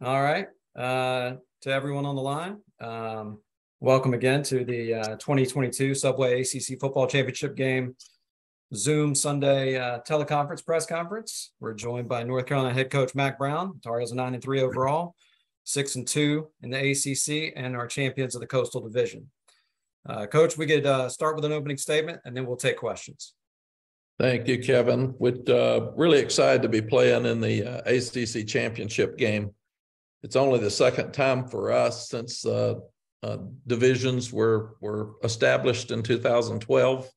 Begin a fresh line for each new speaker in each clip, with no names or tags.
All right. To everyone on the line, welcome again to the 2022 Subway ACC Football Championship game Zoom Sunday teleconference press conference. We're joined by North Carolina head coach Mack Brown. Tar Heels are 9-3 overall, 6-2 in the ACC, and are champions of the Coastal Division. Coach, we could start with an opening statement, and then we'll take questions.
Thank you, Kevin. We're really excited to be playing in the ACC Championship game. It's only the second time for us since divisions were established in 2012.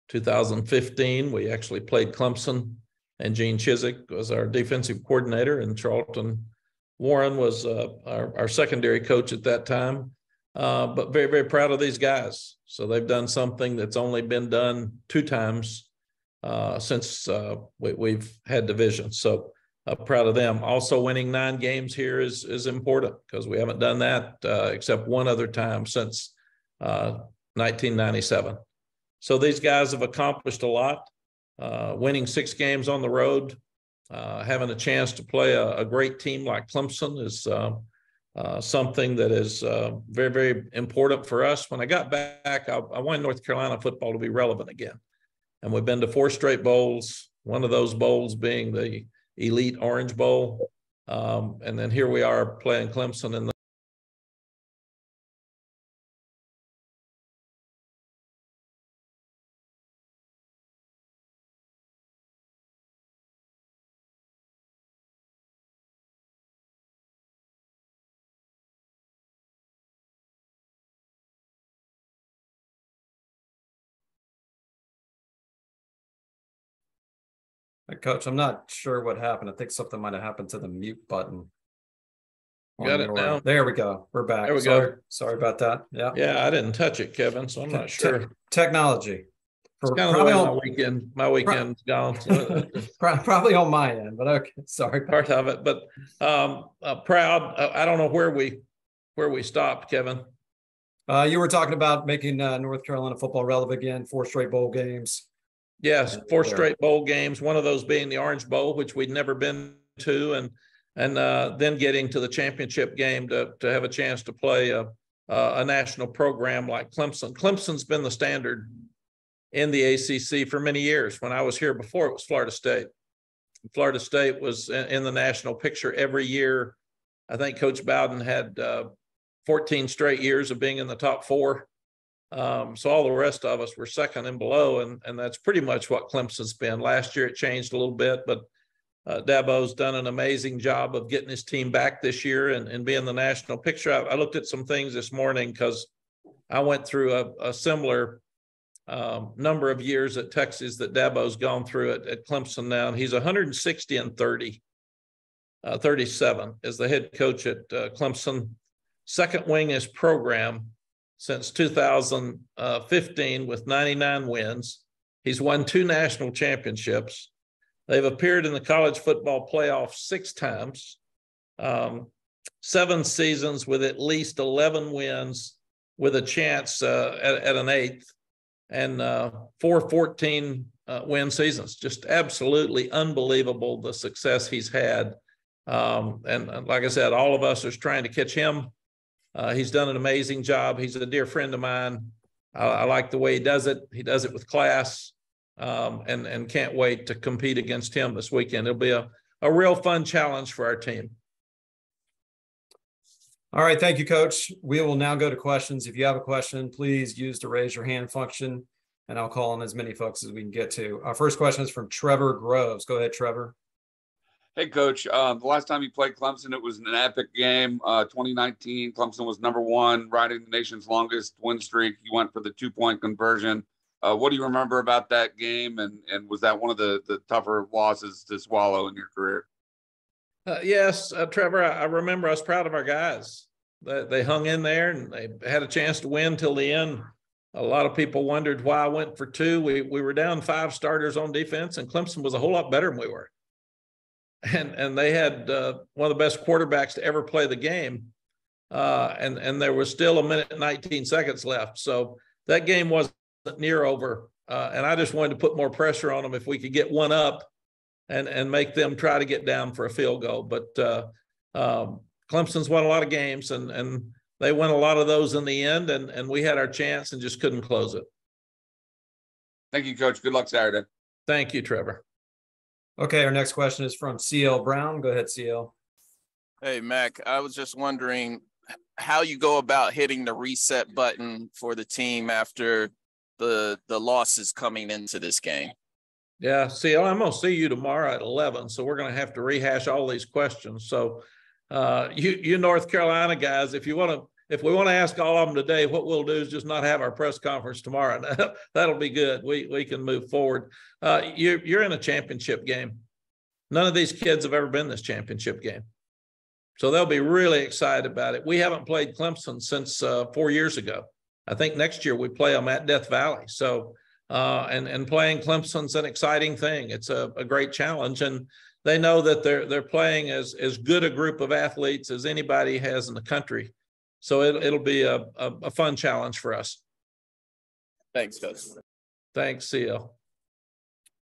2015, we actually played Clemson, and Gene Chizik was our defensive coordinator, and Charlton Warren was our secondary coach at that time. But very, very proud of these guys. So they've done something that's only been done two times since we've had divisions. So proud of them. Also, winning 9 games here is important because we haven't done that except one other time since 1997. So these guys have accomplished a lot. Winning 6 games on the road, having a chance to play a great team like Clemson is something that is very, very important for us. When I got back, I wanted North Carolina football to be relevant again. And we've been to 4 straight bowls, one of those bowls being the Elite Orange Bowl. And then here we are playing Clemson in the
Coach, I'm not sure what happened. I think something might have happened to the mute button.
Got it now.
There we go. We're back.
There we go.
Sorry about that. Yeah.
Yeah, I didn't touch it, Kevin, so I'm not sure.
Technology.
It's kind of the way my weekend's gone. So.
Probably on my end, but okay. Sorry.
Part of it, but proud. I don't know where we stopped, Kevin.
You were talking about making North Carolina football relevant again, 4 straight bowl games.
Yes, 4 straight bowl games, one of those being the Orange Bowl, which we'd never been to, and then getting to the championship game to have a chance to play a national program like Clemson. Clemson's been the standard in the ACC for many years. When I was here before, it was Florida State. Florida State was in the national picture every year. I think Coach Bowden had 14 straight years of being in the top 4. So all the rest of us were second and below, and that's pretty much what Clemson's been. Last year it changed a little bit, but Dabo's done an amazing job of getting his team back this year and being the national picture. I looked at some things this morning because I went through a similar number of years at Texas that Dabo's gone through at Clemson now, and he's 160-30, 37 as the head coach at Clemson. Second winningest program since 2015 with 99 wins. He's won 2 national championships. They've appeared in the college football playoff 6 times, 7 seasons with at least 11 wins with a chance at an 8th, and 4 14-win seasons. Just absolutely unbelievable the success he's had. And like I said, all of us are trying to catch him. He's done an amazing job. He's a dear friend of mine. I like the way he does it. He does it with class, and can't wait to compete against him this weekend. It'll be a real fun challenge for our team.
All right. Thank you, Coach. We will now go to questions. If you have a question, please use the raise your hand function, and I'll call on as many folks as we can get to. Our first question is from Trevor Groves. Go ahead, Trevor.
Hey, Coach. The last time you played Clemson, it was an epic game. 2019, Clemson was #1, riding the nation's longest win streak. You went for the 2-point conversion. What do you remember about that game? And was that one of the tougher losses to swallow in your career?
Yes, Trevor, I remember I was proud of our guys. They hung in there and they had a chance to win till the end. A lot of people wondered why I went for 2. We were down 5 starters on defense, and Clemson was a whole lot better than we were. And they had one of the best quarterbacks to ever play the game. And there was still 1 minute and 19 seconds left. So that game wasn't near over. And I just wanted to put more pressure on them if we could get one up and make them try to get down for a field goal. But Clemson's won a lot of games, and they won a lot of those in the end, and we had our chance and just couldn't close it.
Thank you, Coach. Good luck Saturday.
Thank you, Trevor.
Okay, our next question is from CL Brown. Go ahead, CL.
Hey, Mac, I was just wondering how you go about hitting the reset button for the team after the losses coming into this game.
Yeah, CL, I'm going to see you tomorrow at 11, so we're going to have to rehash all these questions. So you North Carolina guys, if we want to ask all of them today, what we'll do is just not have our press conference tomorrow. That'll be good. We can move forward. You're in a championship game. None of these kids have ever been in this championship game. So they'll be really excited about it. We haven't played Clemson since 4 years ago. I think next year we play them at Death Valley. So, and playing Clemson's an exciting thing. It's a great challenge. And they know that they're playing as good a group of athletes as anybody has in the country. So it'll be a fun challenge for us.
Thanks, Coach.
Thanks, CL.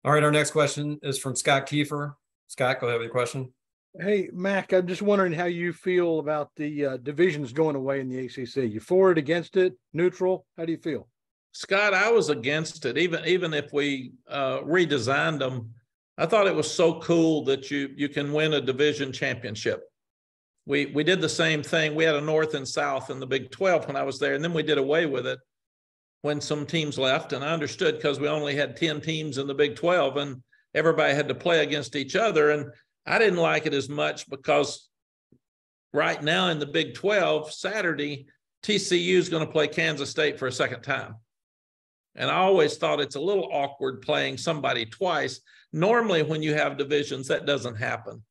All right, our next question is from Scott Kiefer. Scott, go ahead with your question.
Hey, Mac, I'm just wondering how you feel about the divisions going away in the ACC. You for it, against it, neutral? How do you feel?
Scott, I was against it. Even if we redesigned them, I thought it was so cool that you can win a division championship. We did the same thing. We had a North and South in the Big 12 when I was there, and then we did away with it when some teams left. And I understood because we only had 10 teams in the Big 12, and everybody had to play against each other. And I didn't like it as much because right now in the Big 12, Saturday, TCU is going to play Kansas State for a second time. And I always thought it's a little awkward playing somebody twice. Normally when you have divisions, that doesn't happen.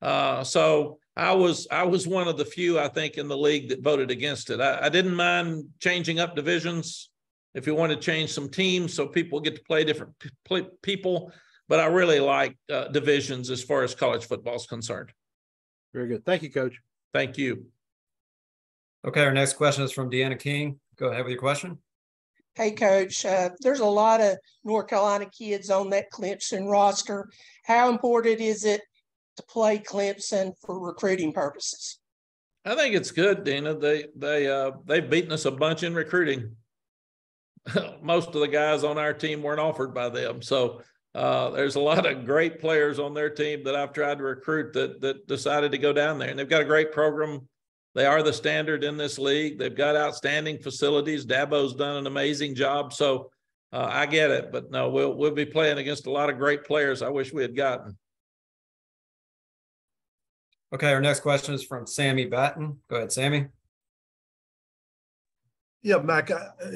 So I was one of the few, I think, in the league that voted against it. I didn't mind changing up divisions if you want to change some teams so people get to play different people. But I really like divisions as far as college football is concerned.
Very good. Thank you, Coach.
Thank you.
Okay, our next question is from Deanna King. Go ahead with your question.
Hey, Coach, there's a lot of North Carolina kids on that Clemson roster. How important is it to play Clemson for recruiting purposes?
I think it's good, Dina. They've beaten us a bunch in recruiting. Most of the guys on our team weren't offered by them. So there's a lot of great players on their team that I've tried to recruit that decided to go down there. And they've got a great program. They are the standard in this league. They've got outstanding facilities. Dabo's done an amazing job. So I get it. But no, we'll be playing against a lot of great players I wish we had gotten.
Okay, our next question is from Sammy Batten. Go ahead, Sammy.
Yeah, Mac,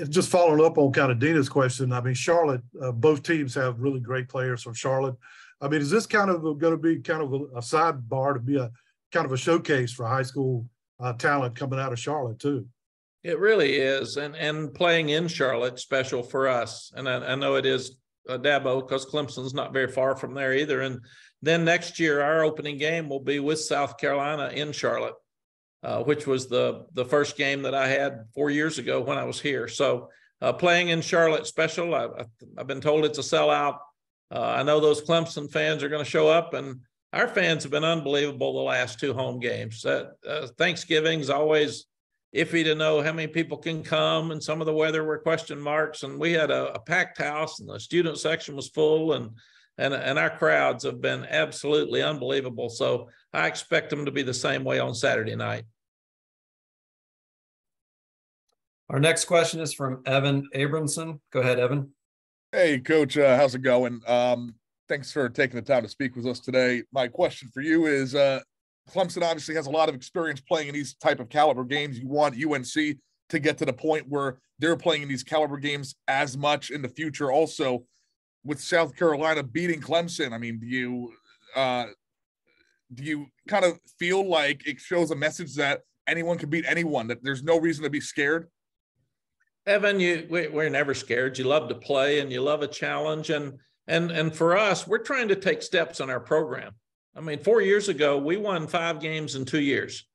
just following up on kind of Dina's question. I mean, Charlotte, both teams have really great players from Charlotte. I mean, is this kind of going to be kind of a sidebar to be a kind of a showcase for high school talent coming out of Charlotte too?
It really is. And playing in Charlotte special for us. And I know it is Dabo because Clemson's not very far from there either. And then next year, our opening game will be with South Carolina in Charlotte. Which was the first game that I had 4 years ago when I was here. So playing in Charlotte special, I've been told it's a sellout. I know those Clemson fans are going to show up, and our fans have been unbelievable the last two home games. Thanksgiving's always iffy to know how many people can come, and some of the weather were question marks. And we had a packed house, and the student section was full, and our crowds have been absolutely unbelievable. So I expect them to be the same way on Saturday night.
Our next question is from Evan Abramson. Go ahead, Evan.
Hey, Coach. How's it going? Thanks for taking the time to speak with us today. My question for you is, Clemson obviously has a lot of experience playing in these type of caliber games. You want UNC to get to the point where they're playing in these caliber games as much in the future. Also, with South Carolina beating Clemson, I mean, do you kind of feel like it shows a message that anyone can beat anyone, that there's no reason to be scared?
Evan, we're never scared. You love to play and you love a challenge. And for us, we're trying to take steps in our program. I mean, 4 years ago, we won 5 games in 2 years.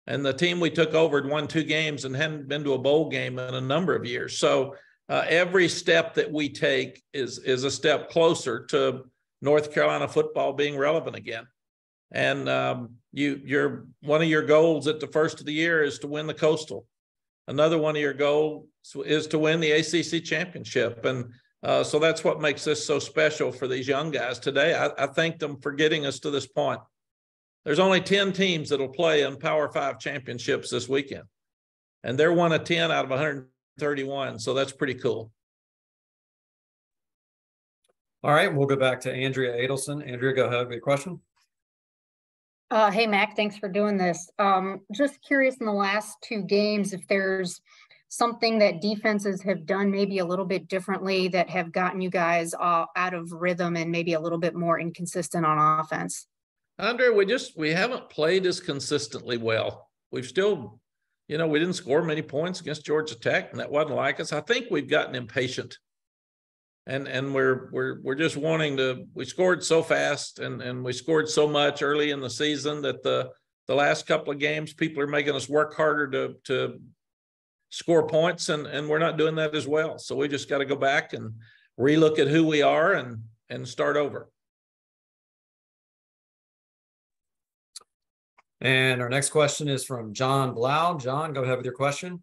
And the team we took over had won 2 games and hadn't been to a bowl game in a number of years. So every step that we take is a step closer to North Carolina football being relevant again. And, you're one of your goals at the first of the year is to win the Coastal. Another one of your goals is to win the ACC Championship. And so that's what makes this so special for these young guys today. I thank them for getting us to this point. There's only 10 teams that'll play in Power 5 championships this weekend. And they're one of 10 out of 131. So that's pretty cool.
All right, we'll go back to Andrea Adelson. Andrea, go ahead with your question.
Hey, Mac, thanks for doing this. Just curious in the last 2 games, if there's something that defenses have done maybe a little bit differently that have gotten you guys out of rhythm and maybe a little bit more inconsistent on offense.
Andre, we haven't played as consistently well. We've still, we didn't score many points against Georgia Tech, and that wasn't like us. I think we've gotten impatient. And we're just wanting to. We scored so fast and we scored so much early in the season that the last couple of games people are making us work harder to score points, and we're not doing that as well. So we just got to go back and relook at who we are and start over.
And our next question is from John Blau. John, go ahead with your question.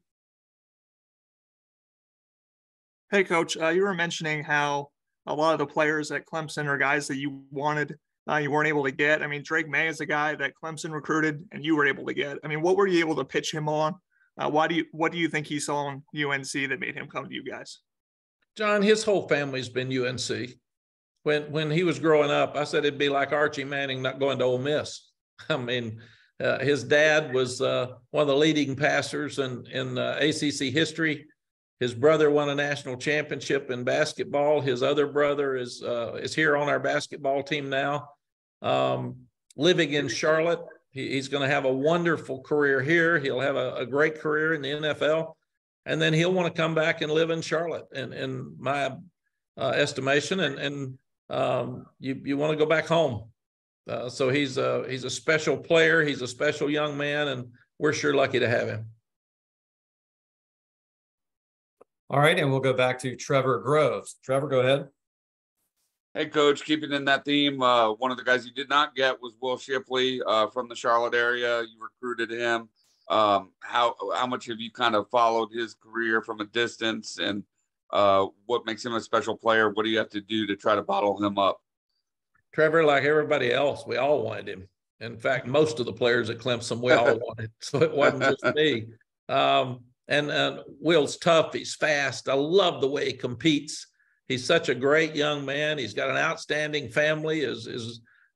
Hey, Coach, you were mentioning how a lot of the players at Clemson are guys that you wanted, you weren't able to get. I mean, Drake May is a guy that Clemson recruited and you were able to get. I mean, what were you able to pitch him on? What do you think he saw in UNC that made him come to you guys?
John, his whole family's been UNC. When he was growing up, I said it'd be like Archie Manning not going to Ole Miss. I mean, his dad was one of the leading passers in ACC history. His brother won a national championship in basketball. His other brother is here on our basketball team now. Living in Charlotte, he's going to have a wonderful career here. He'll have a great career in the NFL, and then he'll want to come back and live in Charlotte, in my estimation. And you want to go back home. So he's a special player. He's a special young man, and we're sure lucky to have him.
All right, and we'll go back to Trevor Groves. Trevor, go ahead.
Hey, Coach, keeping in that theme, one of the guys you did not get was Will Shipley from the Charlotte area. You recruited him. How much have you kind of followed his career from a distance, and what makes him a special player? What do you have to do to try to bottle him up?
Trevor, like everybody else, we all wanted him. In fact, most of the players at Clemson, we all wanted. So it wasn't just me. And Will's tough. He's fast. I love the way he competes. He's such a great young man. He's got an outstanding family.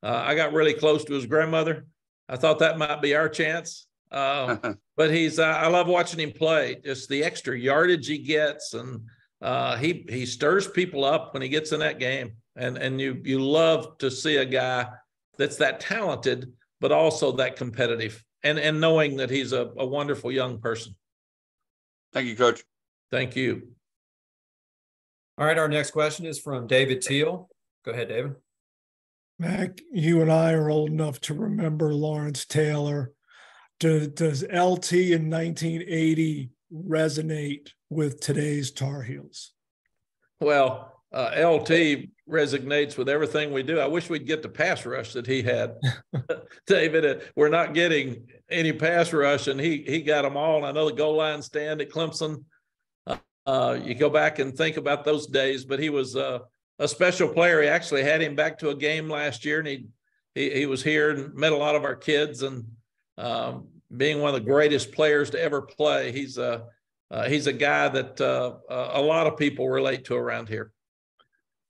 I got really close to his grandmother. I thought that might be our chance. But I love watching him play. Just the extra yardage he gets, and he stirs people up when he gets in that game. And you love to see a guy that's that talented, but also that competitive, and knowing that he's a wonderful young person.
Thank you, Coach.
Thank you.
All right, our next question is from David Teal. Go ahead, David.
Mac, you and I are old enough to remember Lawrence Taylor. Does LT in 1980 resonate with today's Tar Heels?
Well, LT resonates with everything we do. I wish we'd get the pass rush that he had. David, we're not getting any pass rush, and he got them all. And I know the goal line stand at Clemson. You go back and think about those days, but he was a special player. He actually had him back to a game last year, and he was here and met a lot of our kids. And being one of the greatest players to ever play, he's a guy that a lot of people relate to around here.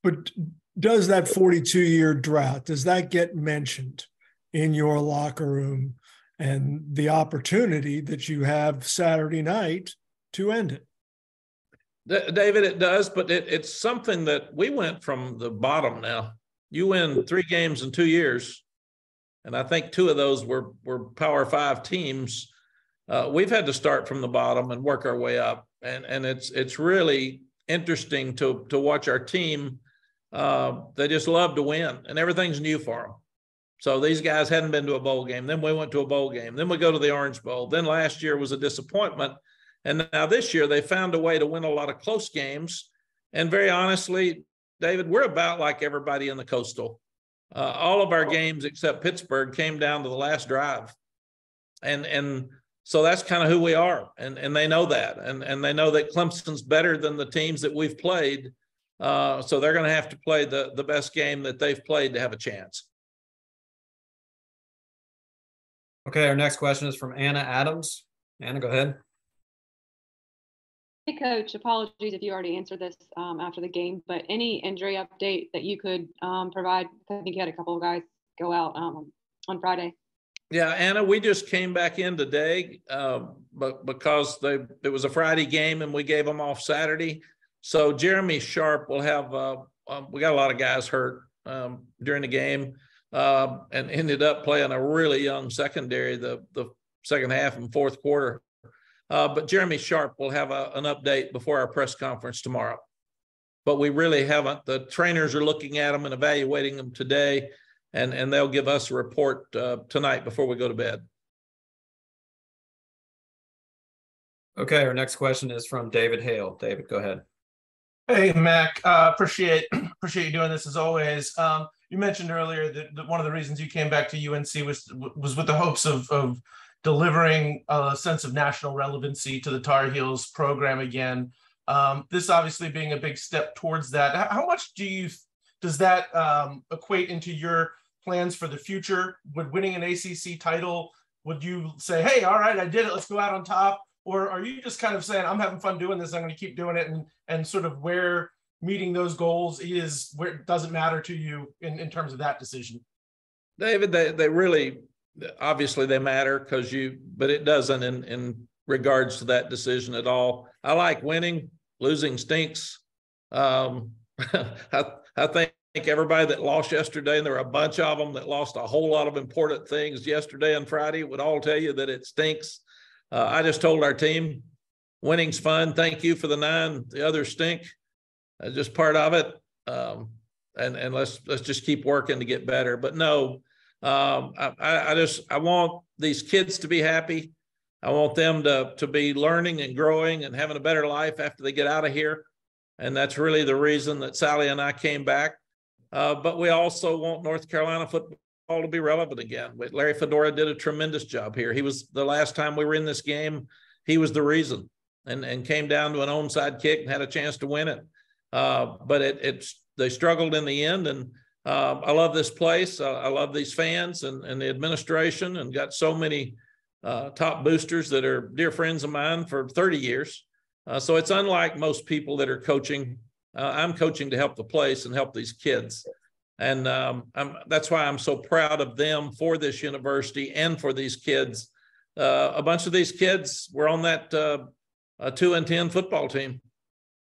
But does that 42-year drought, does that get mentioned in your locker room and the opportunity that you have Saturday night to end it?
David, it does, but it's something that we went from the bottom now. You win 3 games in 2 years, and I think 2 of those were Power 5 teams. We've had to start from the bottom and work our way up, and it's really interesting to watch our team. They just love to win, and everything's new for them. So these guys hadn't been to a bowl game. Then we went to a bowl game. Then we go to the Orange Bowl. Then last year was a disappointment. And now this year they found a way to win a lot of close games. And very honestly, David, we're about like everybody in the Coastal. all of our games except Pittsburgh came down to the last drive. And so that's kind of who we are. And they know that. And they know that Clemson's better than the teams that we've played. So they're going to have to play the best game that they've played to have a chance.
Okay, our next question is from Anna Adams. Anna, go ahead.
Hey, Coach, apologies if you already answered this after the game, but any injury update that you could provide? I think you had a couple of guys go out on Friday.
Yeah, Anna, we just came back in today, but because it was a Friday game and we gave them off Saturday. So Jeremy Sharp will have, we got a lot of guys hurt during the game and ended up playing a really young secondary the second half and fourth quarter. But Jeremy Sharp will have an update before our press conference tomorrow. But we really haven't. The trainers are looking at them and evaluating them today, and they'll give us a report tonight before we go to bed.
Okay, our next question is from David Hale. David, go ahead.
Hey, Mac. Appreciate you doing this as always. You mentioned earlier that one of the reasons you came back to UNC was with the hopes of delivering a sense of national relevancy to the Tar Heels program again. This obviously being a big step towards that. How much does that equate into your plans for the future? Would winning an ACC title, would you say, hey, all right, I did it, let's go out on top? Or are you just kind of saying, I'm having fun doing this, I'm going to keep doing it, and sort of where meeting those goals is where it doesn't matter to you in terms of that decision?
David, they really, obviously they matter but it doesn't in regards to that decision at all. I like winning. Losing stinks. I think everybody that lost yesterday, and there were a bunch of them that lost a whole lot of important things yesterday and Friday, would all tell you that it stinks. I just told our team, winning's fun. Thank you for the 9. The others stink. Just part of it. And let's just keep working to get better. But no, I want these kids to be happy. I want them to be learning and growing and having a better life after they get out of here. And that's really the reason that Sally and I came back. But we also want North Carolina football to be relevant again. Larry Fedora did a tremendous job here. He was, the last time we were in this game, he was the reason, and came down to an onside kick and had a chance to win it. But they struggled in the end. And I love this place. I love these fans and the administration, and got so many top boosters that are dear friends of mine for 30 years. So it's unlike most people that are coaching. I'm coaching to help the place and help these kids. And that's why I'm so proud of them for this university and for these kids. A bunch of these kids were on that 2-10 football team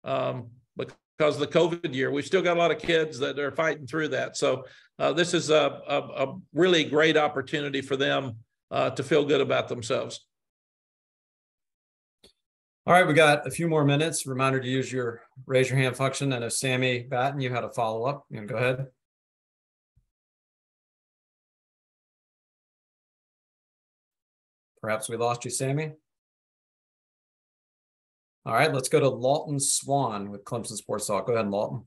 because of the COVID year. We've still got a lot of kids that are fighting through that. So this is a really great opportunity for them to feel good about themselves.
All right, we got a few more minutes. Reminder to use your raise your hand function. And if Sammy Batten, you had a follow up, you can go ahead. Perhaps we lost you, Sammy. All right, let's go to Lawton Swan with Clemson Sports Talk. Go ahead, Lawton.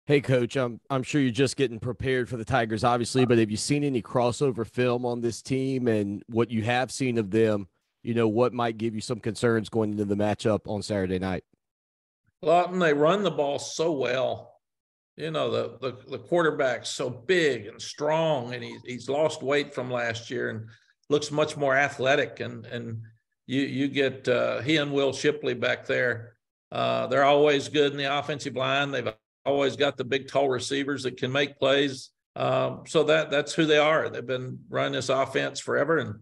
Hey, Coach, I'm sure you're just getting prepared for the Tigers, obviously, but have you seen any crossover film on this team, and what you have seen of them, you know, what might give you some concerns going into the matchup on Saturday night?
Lawton, they run the ball so well. You know, the quarterback's so big and strong, and he's lost weight from last year and looks much more athletic. And you get he and Will Shipley back there. They're always good in the offensive line. They've always got the big, tall receivers that can make plays. So that's who they are. They've been running this offense forever,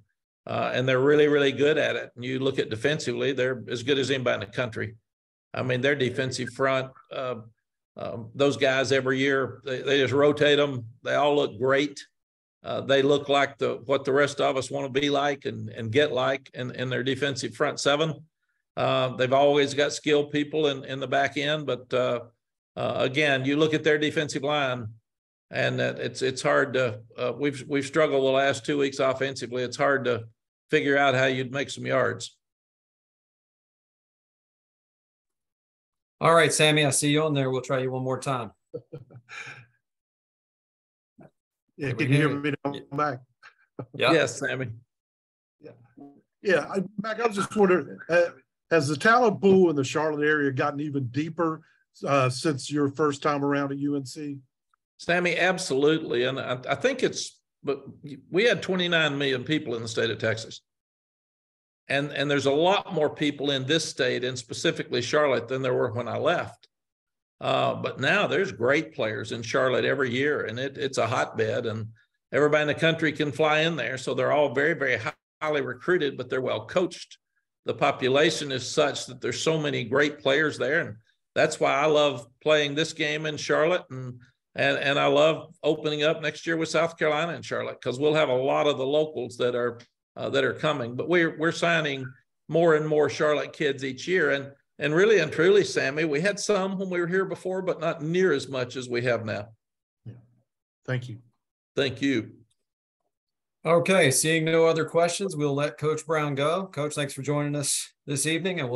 and they're really, really good at it. And you look at defensively, they're as good as anybody in the country. I mean, their defensive front, those guys every year, they just rotate them. They all look great. They look like what the rest of us want to be like and get like in their defensive front seven. They've always got skilled people in the back end, but again, you look at their defensive line, and it's hard to. We've struggled the last 2 weeks offensively. It's hard to figure out how you'd make some yards.
All right, Sammy, I see you on there. We'll try you one more time.
Yeah, can you hear me now, Mac?
Yeah.
Yes, Sammy.
Mac, I was just wondering, has the talent pool in the Charlotte area gotten even deeper since your first time around at UNC?
Sammy, absolutely. And I think but we had 29 million people in the state of Texas. And there's a lot more people in this state, and specifically Charlotte, than there were when I left. But now there's great players in Charlotte every year, and it's a hotbed, and everybody in the country can fly in there. So they're all very, very highly recruited, but they're well coached. The population is such that there's so many great players there. And that's why I love playing this game in Charlotte. And I love opening up next year with South Carolina and Charlotte, because we'll have a lot of the locals that are coming. But we're signing more and more Charlotte kids each year. And really and truly, Sammy, we had some when we were here before, but not near as much as we have now.
Yeah. Thank you.
Thank you.
Okay, seeing no other questions, we'll let Coach Brown go. Coach, thanks for joining us this evening, and we'll